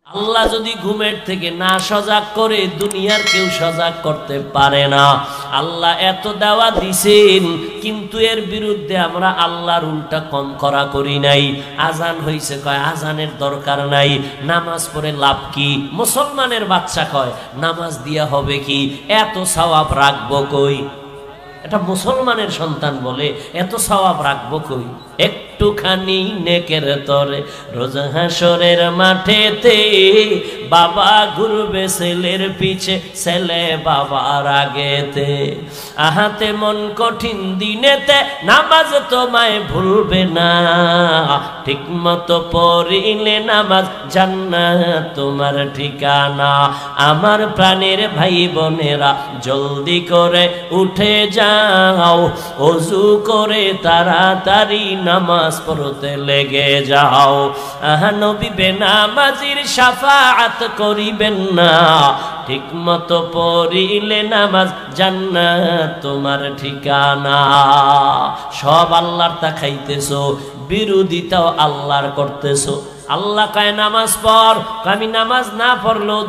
আল্লাহ যদি ঘুমের থেকে না সজাগ করে দুনিয়ার কেউ সজাগ করতে পারে না। আল্লাহ এত দাওয়া দিছেন, কিন্তু এর বিরুদ্ধে আমরা আল্লাহর উল্টা কম করা করি নাই। আজান হইছে কয় আজানের দরকার নাই, নামাজ পড়ে লাভ কি? মুসলমানের বাচ্চা কয় নামাজ দিয়া হবে কি, এত সওয়াব রাখবো কই? এটা মুসলমানের সন্তান বলে এত সওয়াব রাখবো কই? একটুখানি নেকের তরে রোজ হাসরের মাঠেতে বাবা ঘুরবে ছেলের পিছে, ছেলে বাবার আগেতে। আহাতে মন কঠিন দিনেতে নামাজ তোমায় ভুলবে না, ঠিক মতো পড়িলে নামাজ জান্নাত তোমার ঠিকানা। আমার প্রাণের ভাই বোনেরা জলদি করে উঠে যাও, ওযু করে তাড়াতাড়ি নামাজ পড়তে লেগে যাও। নবী বেনামাজির শাফাআত করিবেন না, ঠিক মতো পড়িলে নামাজ জান্নাত তোমার ঠিকানা। সব আল্লাহর তাকাইতেছো, বিরোধিতাও আল্লাহর করতেছো। আল্লাহ কয় নামাজ পড়, আমি নামাজ না পড়লেও